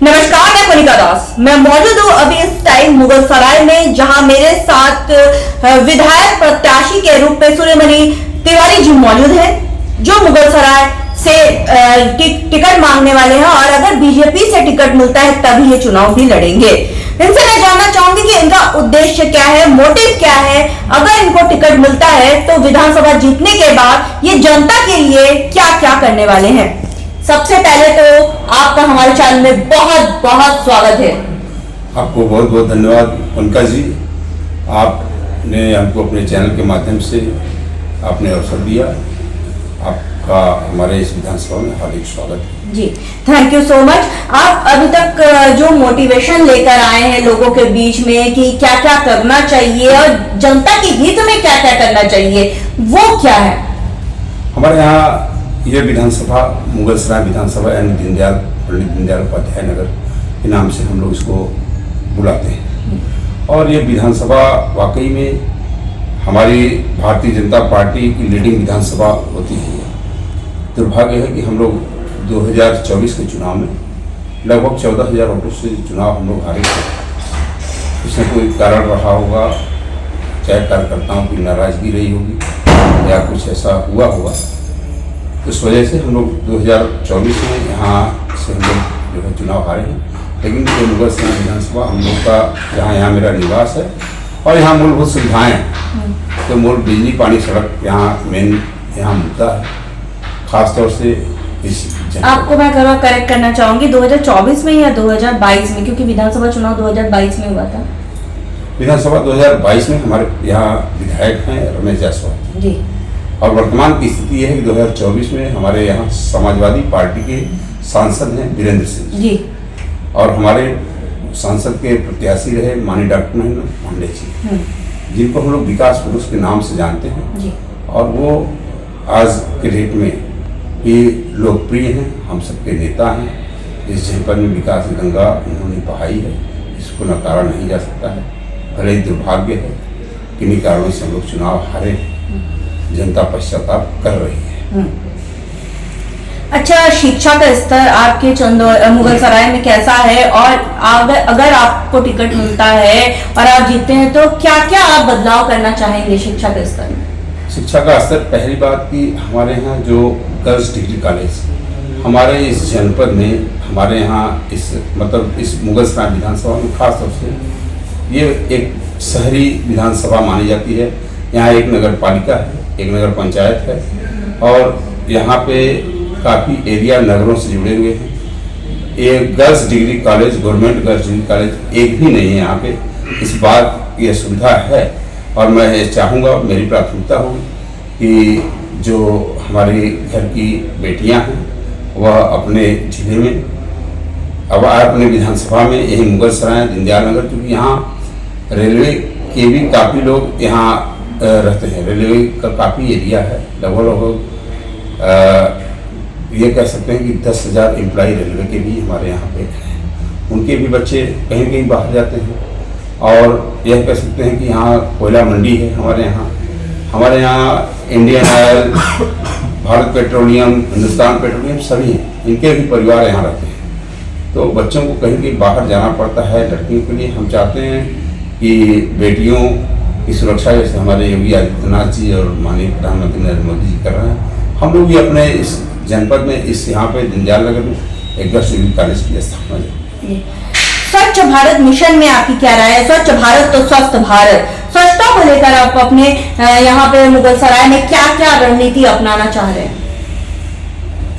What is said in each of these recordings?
नमस्कार, मैं कनिका दास। मैं मौजूद हूँ अभी इस टाइम मुगल सराय में, जहां मेरे साथ विधायक प्रत्याशी के रूप में सूर्यमणि तिवारी जी मौजूद हैं, जो मुगल सराय से टिकट मांगने वाले हैं और अगर बीजेपी से टिकट मिलता है तभी ये चुनाव भी लड़ेंगे। इनसे मैं जानना चाहूंगी कि इनका उद्देश्य क्या है, मोटिव क्या है। अगर इनको टिकट मिलता है तो विधानसभा जीतने के बाद ये जनता के लिए क्या क्या करने वाले हैं। सबसे पहले तो आपका हमारे चैनल में बहुत बहुत स्वागत है। आपको बहुत बहुत धन्यवाद कनिका जी, आपने हमको अपने चैनल के माध्यम से आपने अवसर दिया। आपका हमारे इस विधानसभा में हार्दिक स्वागत है जी। Thank you so much. आप अभी तक जो मोटिवेशन लेकर आए हैं लोगों के बीच में कि क्या क्या करना चाहिए और जनता के हित में क्या क्या करना चाहिए, वो क्या है? हमारे यहाँ ये विधानसभा मुगल सराय विधानसभा यानी पंडित दीनदयाल उपाध्याय नगर के नाम से हम लोग इसको बुलाते हैं। और ये विधानसभा वाकई में हमारी भारतीय जनता पार्टी की लीडिंग विधानसभा होती है। दुर्भाग्य है कि हम लोग 2024 के चुनाव में लगभग 14,000 वोटों से चुनाव हम लोग हारे थे। इसमें कोई कारण रहा होगा, चाहे कार्यकर्ताओं की नाराजगी रही होगी या कुछ ऐसा हुआ होगा। इस वजह से हम लोग 2024 में यहाँ से हम लोग जो है चुनाव हारे हैं। लेकिन जो मुगल सराय विधानसभा हम लोग का यहाँ मेरा निवास है और यहाँ मूलभूत सुविधाएँ हैं। तो मूल बिजली, पानी, सड़क यहाँ मेन यहाँ मुद्दा है, खासतौर से इस आपको मैं करेक्ट करना चाहूंगी 2024 में या 2022 में, क्योंकि विधानसभा चुनाव 2022 में हुआ था। विधानसभा 2022 में हमारे यहाँ विधायक हैं रमेश जायसवाल जी, और वर्तमान की स्थिति यह है कि 2024 में हमारे यहाँ समाजवादी पार्टी के सांसद हैं वीरेंद्र सिंह जी, और हमारे सांसद के प्रत्याशी रहे माननीय डॉक्टर महेंद्र पांडे जी, जिनको हम लोग विकास पुरुष के नाम से जानते हैं जी। और वो आज के डेट में ये लोकप्रिय हैं, हम सबके नेता हैं। इस जनपद में विकास गंगा उन्होंने बहाई है, इसको नकारा नहीं जा सकता है। भले ही दुर्भाग्य है, किन्हीं कारणों से हम लोग चुनाव हारे हैं, जनता पश्चाताप कर रही है। अच्छा, शिक्षा का स्तर आपके मुगल सराय में कैसा है और अगर आपको टिकट मिलता है और आप जीतते हैं तो क्या क्या आप बदलाव करना चाहेंगे शिक्षा के स्तर में? शिक्षा का स्तर, पहली बात कि हमारे यहाँ जो गर्ल्स डिग्री कॉलेज हमारे इस जनपद में, हमारे यहाँ इस मुगल सराय विधानसभा में खास तौर से ये एक शहरी विधानसभा मानी जाती है। यहाँ एक नगर पालिका है, एक नगर पंचायत है और यहाँ पे काफ़ी एरिया नगरों से जुड़े हुए हैं। ये girls degree college, government girls degree college एक भी नहीं है यहाँ पे। इस बात की सुविधा है और मैं चाहूँगा, मेरी प्राथमिकता होगी कि जो हमारी घर की बेटियाँ हैं वह अपने जिले में, अब अपने विधानसभा में यही मुगल सराय दीनदयाल नगर, क्योंकि यहाँ रेलवे के भी काफ़ी लोग यहाँ रहते हैं, रेलवे का काफ़ी एरिया है। लगभग ये कह सकते हैं कि 10,000 एम्प्लॉय रेलवे के भी हमारे यहाँ पे हैं। उनके भी बच्चे कहीं कहीं बाहर जाते हैं और यह कह सकते हैं कि यहाँ कोयला मंडी है हमारे यहाँ Indian oil, Bharat petroleum, Hindustan petroleum सभी हैं, इनके भी परिवार यहाँ रहते हैं। तो बच्चों को कहीं कहीं बाहर जाना पड़ता है लड़कियों के लिए। हम चाहते हैं कि बेटियों की सुरक्षा जैसे हमारे योगी आदित्यनाथ जी और माननीय प्रधानमंत्री नरेंद्र मोदी जी कर रहे हैं, हम लोग भी अपने इस जनपद में, इस यहाँ पे दीनदयाल नगर में एक गर्ल्स डिग्री कॉलेज की स्थापना है। स्वच्छ भारत मिशन में आपकी क्या राय है? स्वच्छ भारत तो स्वस्थ भारत, स्वच्छता को लेकर आप अपने यहाँ पे मुगल सराय में क्या क्या रणनीति अपनाना चाह रहे हैं?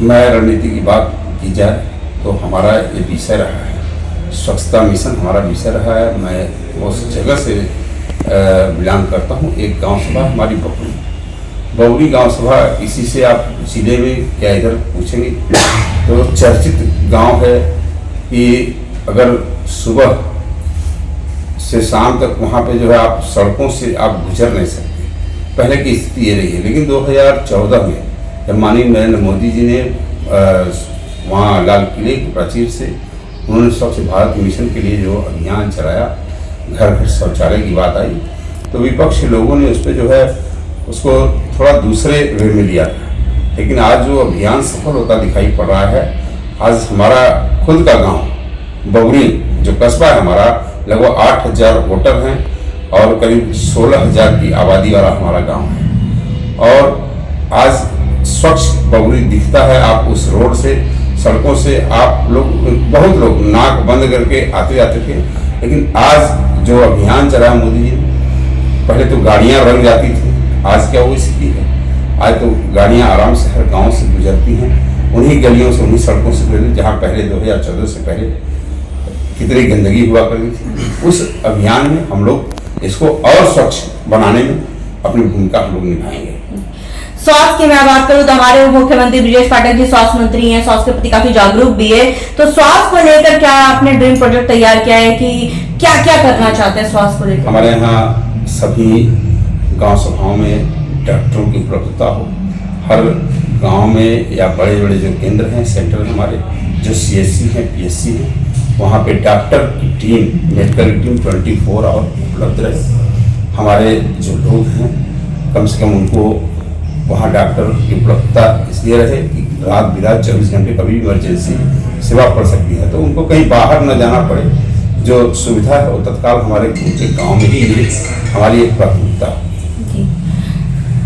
मैं रणनीति की बात की जाए तो हमारा ये विषय रहा है, स्वच्छता मिशन हमारा विषय रहा है। मैं उस जगह से बिलोंग करता हूँ। एक गांव सभा हमारी बबरी गांव सभा, इसी से आप जिले में क्या इधर पूछेंगे तो चर्चित गांव है कि अगर सुबह से शाम तक वहाँ पे जो है आप सड़कों से आप गुजर नहीं सकते। पहले की स्थिति ये रही है, लेकिन 2014 में जब माननीय नरेंद्र मोदी जी ने वहाँ लाल किले की प्राचीर से उन्होंने स्वच्छ भारत मिशन के लिए जो अभियान चलाया, घर घर शौचालय की बात आई, तो विपक्ष के लोगों ने उस पर जो है उसको थोड़ा दूसरे वे में लिया। लेकिन आज जो अभियान सफल होता दिखाई पड़ रहा है, आज हमारा खुद का गांव बबरी जो कस्बा है हमारा, लगभग 8,000 वोटर हैं और करीब 16,000 की आबादी वाला हमारा गांव है। और आज स्वच्छ बबरी दिखता है। आप उस रोड से, सड़कों से आप लोग, बहुत लोग नाक बंद करके आते जाते थे, लेकिन आज जो अभियान चला मोदी जी ने, पहले तो गाड़ियां रंग जाती थी, आज क्या वो स्थिति है? आज तो गाड़ियां आराम से हर गांव से गुजरती हैं, उन्हीं गलियों से, उन्हीं सड़कों से गुजरती, जहां पहले 2014 से पहले कितनी गंदगी हुआ करती थी। उस अभियान में हम लोग इसको और स्वच्छ बनाने में अपनी भूमिका हम लोग निभाएंगे। स्वास्थ्य की मैं बात करूं तो हमारे मुख्यमंत्री ब्रिजेश पाठक जी स्वास्थ्य मंत्री हैं, स्वास्थ्य के प्रति काफी जागरूक भी है। तो स्वास्थ्य को लेकर क्या आपने ड्रीम प्रोजेक्ट तैयार किया है कि क्या क्या करना चाहते हैं स्वास्थ्य को लेकर? हमारे यहाँ सभी गांव सभाओं में डॉक्टरों की उपलब्धता हो। हर गांव में या बड़े बड़े जो केंद्र हैं, सेंटर हमारे जो CSC हैं, PSC हैं, वहाँ पे डॉक्टर की टीम, मेडिकल टीम 24 आवर उपलब्ध रहे। हमारे जो लोग हैं कम से कम उनको वहाँ डॉक्टर की उपलब्धता इसलिए रहे कि रात बिरात 24 घंटे कभी इमरजेंसी सेवा पड़ सकती है, तो उनको कहीं बाहर न जाना पड़े। जो सुविधा है वो तत्काल हमारे उनके गाँव में ही मिले, हमारी एक प्राथमिकता है।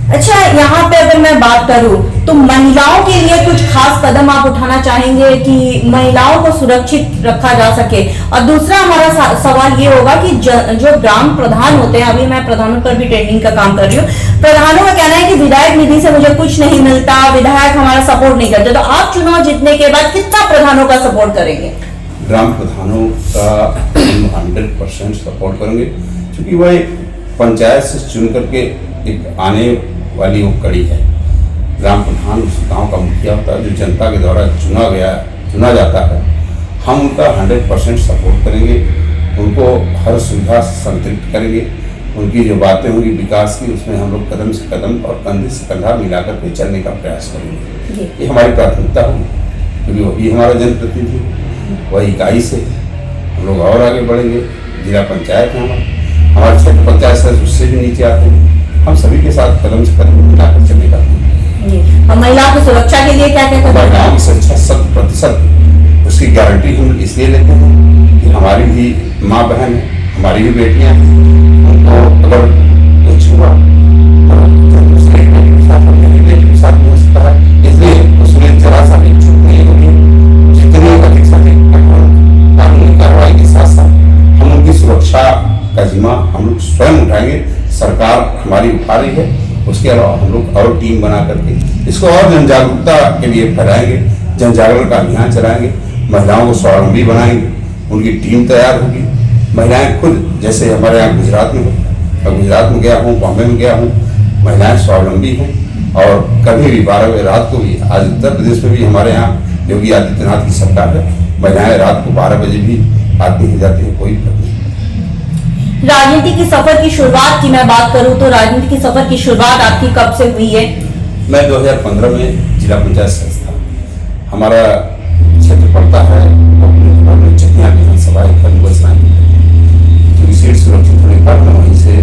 अच्छा, यहाँ पे अगर मैं बात करूं तो महिलाओं के लिए कुछ खास कदम आप उठाना चाहेंगे कि महिलाओं को सुरक्षित रखा जा सके? और दूसरा हमारा सवाल ये होगा कि जो ग्राम प्रधान होते हैं, अभी मैं प्रधानों पर भी ट्रेनिंग का काम कर रही हूँ, प्रधानों का कहना है कि विधायक निधि से मुझे कुछ नहीं मिलता, विधायक हमारा सपोर्ट नहीं करते, तो आप चुनाव जीतने के बाद कितना प्रधानों का सपोर्ट करेंगे? ग्राम प्रधानों का 100% सपोर्ट करेंगे, क्योंकि वह एक पंचायत से चुन करके एक आने वाली वो कड़ी है। ग्राम प्रधान उस गांव का मुखिया होता है, जो जनता के द्वारा चुना जाता है। हम उनका 100% सपोर्ट करेंगे, उनको हर सुविधा से संतृप्त करेंगे। उनकी जो बातें होंगी विकास की, उसमें हम लोग कदम से कदम और कंधे से कंधा मिलाकर के चलने का प्रयास करेंगे। ये हमारी प्राथमिकता होगी, क्योंकि वही हमारा जनप्रतिनिधि, वही इकाई से हम लोग और आगे बढ़ेंगे। जिला पंचायत है हमारे क्षेत्र पंचायत सदस्य उससे भी नीचे आते हैं। हम सभी के साथ कदम से कदम मिलाकर चलने का। और महिलाओं की सुरक्षा के लिए क्या क्या करना है? महिलाओं की सुरक्षा 100% उसकी गारंटी हम इसलिए लेते हैं कि हमारी भी माँ बहन है, हमारी भी बेटियां हैं। उनको अगर कुछ हुआ तो उसके बेटी के साथ हो सकता है, इसलिए उसमें जरा सा भी चूक नहीं होगी। जितनी अधिक से अधिक कानूनी कार्रवाई के साथ साथ हम उनकी सुरक्षा का जिम्मा हम लोग स्वयं उठाएंगे। सरकार हमारी उठा रही है, उसके अलावा हम लोग और टीम बना करके इसको और जन जागरूकता के लिए फैलाएंगे, जन जागरण का अभियान चलाएंगे, महिलाओं को स्वावलंबी बनाएंगे, उनकी टीम तैयार होगी। महिलाएं खुद, जैसे हमारे यहाँ गुजरात में हो, मैं गुजरात में गया हूँ, बॉम्बे में गया हूँ, महिलाएं स्वावलंबी हैं। और कभी भी 12 बजे रात को भी, आज उत्तर प्रदेश में भी हमारे यहाँ योगी आदित्यनाथ की सरकार है, महिलाएं रात को 12 बजे भी आती ही जाती है, कोई फर्क नहीं। राजनीति की सफर की शुरुआत की मैं बात करूं तो राजनीति की सफर की शुरुआत आपकी कब से हुई है? मैं 2015 में जिला पंचायत सदस्य था। हमारा क्षेत्र पड़ता है चकिया विधानसभा क्योंकि सीट सुरक्षित होने पर मैं वहीं से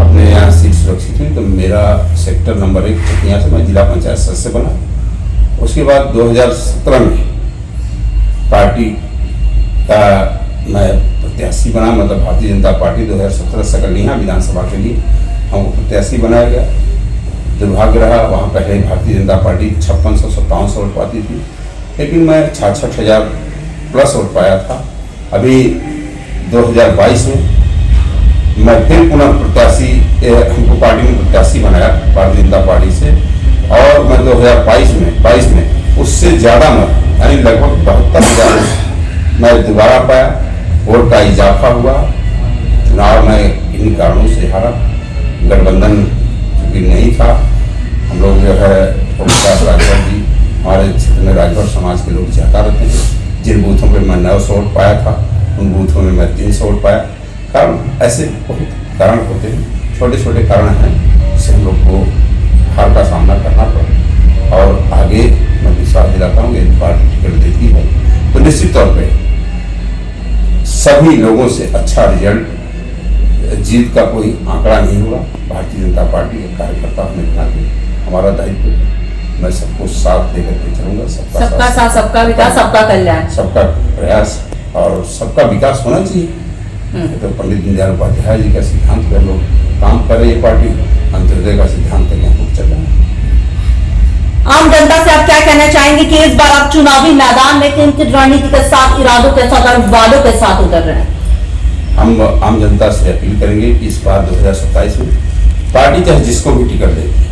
अपने यहाँ सीट सुरक्षित हुई, तो मेरा सेक्टर नंबर 1 चकिया से मैं जिला पंचायत सदस्य बना। उसके बाद 2017 में पार्टी का मैं प्रत्याशी बना, मतलब भारतीय जनता पार्टी 2017 सकलिया विधानसभा के लिए हमको प्रत्याशी बनाया गया। दुर्भाग्य रहा, वहाँ पहले भारतीय जनता पार्टी 5657 वोट पाती थी, लेकिन मैं 66,000 प्लस वोट पाया था। अभी 2022 में मैं फिर पुनः प्रत्याशी, हमको पार्टी ने प्रत्याशी बनाया भारतीय जनता पार्टी से, और मैं 2022 में उससे ज़्यादा मत, यानी लगभग 72,000 मैं दोबारा पाया। वोट का इजाफा हुआ। चुनाव में इन्हीं कारणों से हारा, गठबंधन चूँकि नहीं था। हम लोग जो है राजभर जी, हमारे क्षेत्र में राजभर समाज के लोग ज़्यादा रहते हैं। जिन बूथों पे मैं 900 वोट पाया था, उन बूथों में मैं 300 वोट पाया। कारण ऐसे बहुत कारण होते हैं, छोटे छोटे कारण हैं, जिससे हम लोग को हार का सामना करना पड़ा। और आगे मैं विश्वास दिलाता हूँ यदि पार्टी टिकट देती है तो निश्चित तौर पर सभी लोगों से अच्छा रिजल्ट, जीत का कोई आंकड़ा नहीं होगा। भारतीय जनता पार्टी के कार्यकर्ता होने के नाते हमारा दायित्व, मैं सबको साथ लेकर के चलूंगा। सबका साथ, सबका विकास, सबका कल्याण, सबका प्रयास और सबका विकास होना चाहिए। तो पंडित दीनदयाल उपाध्याय जी का सिद्धांत पर लोग काम कर रही है, पार्टी अंत्योदय का सिद्धांत तक यहाँ चल रहा है। आम जनता से आप क्या कहना चाहेंगे कि इस बार आप चुनावी मैदान में किन किन रणनीति के साथ, इरादों के साथ और वादों के साथ उतर रहे हैं? हम आम जनता से अपील करेंगे कि इस बार 2027 में पार्टी चाहे जिसको भी टिकट देती है,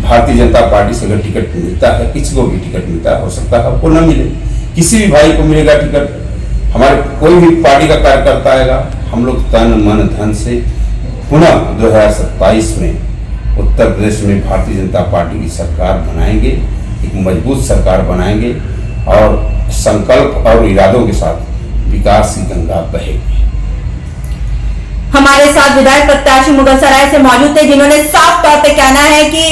भारतीय जनता पार्टी से अगर टिकट मिलता है, किसी को भी टिकट मिलता है, हो सकता है आपको न मिले, किसी भी भाई को मिलेगा टिकट, हमारे कोई भी पार्टी का कार्यकर्ता आएगा, हम लोग तन मन धन से पुनः 2027 में उत्तर प्रदेश में भारतीय जनता पार्टी की सरकार बनाएंगे, एक मजबूत सरकार बनाएंगे और संकल्प और इरादों के साथ विकास की गंगा बहेगी। हमारे साथ विधायक प्रत्याशी मुगलसराय से मौजूद थे, जिन्होंने साफ तौर पे कहना है कि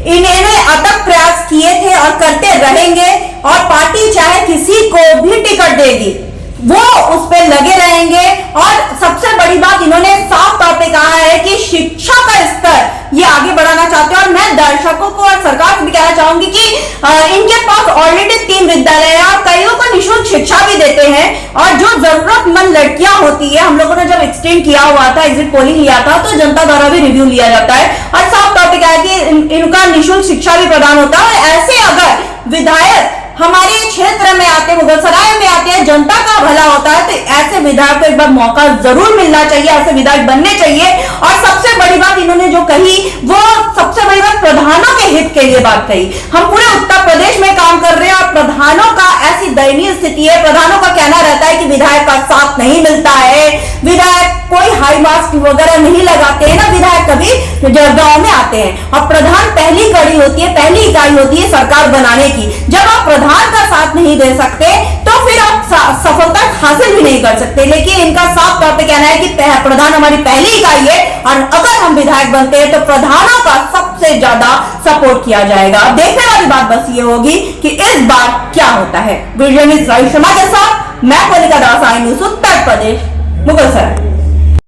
इन्होंने अथक प्रयास किए थे और करते रहेंगे और पार्टी चाहे किसी को भी टिकट देगी वो उस पर लगे रहेंगे। और सबसे बड़ी बात इन्होंने साफ तौर पे कहा है कि शिक्षा का स्तर ये आगे बढ़ाना चाहते हैं। और मैं दर्शकों को और सरकार को भी कहना चाहूंगी कि इनके पास ऑलरेडी 3 विद्यालय है और कईयों को निःशुल्क शिक्षा भी देते हैं। और जो जरूरतमंद लड़कियां होती है, हम लोगों ने जब एक्सटेंड किया हुआ था, एग्जिट पोलिंग लिया था, तो जनता द्वारा भी रिव्यू लिया जाता है और साफ तौर पर कहा है कि इनका निःशुल्क शिक्षा भी प्रदान होता है। और ऐसे अगर विधायक हमारे क्षेत्र में आते, मुगलसराय में आते हैं, जनता का भला होता है, तो ऐसे विधायक को एक बार मौका जरूर मिलना चाहिए, ऐसे विधायक बनने चाहिए। और सबसे बड़ी बात इन्होंने जो कही वो सबसे बड़ी बात प्रधानों के हित के लिए बात कही। हम पूरे उत्तर प्रदेश में काम कर रहे हैं और प्रधानों का ऐसी दयनीय स्थिति है, प्रधानों का कहना रहता है कि विधायक का साथ नहीं मिलता है, विधायक कोई हाई मास्क वगैरह नहीं लगाते हैं ना, विधायक कभी गांव में आते हैं और प्रधान पहली कड़ी होती है, पहली इकाई होती है सरकार बनाने की। जब आप प्रधान का साथ नहीं दे सकते तो फिर आप सफलता हासिल भी नहीं कर सकते। लेकिन इनका साफ तौर पे कहना है कि प्रधान हमारी पहली इकाई है और अगर हम विधायक बनते हैं तो प्रधानों का सबसे ज्यादा सपोर्ट किया जाएगा। देखने वाली बात बस ये होगी कि इस बार क्या होता है। वीडियो में राहुल शर्मा के साथ मैं कोलिका दास, आई न्यूज़ उत्तर प्रदेश, मुगलसराय।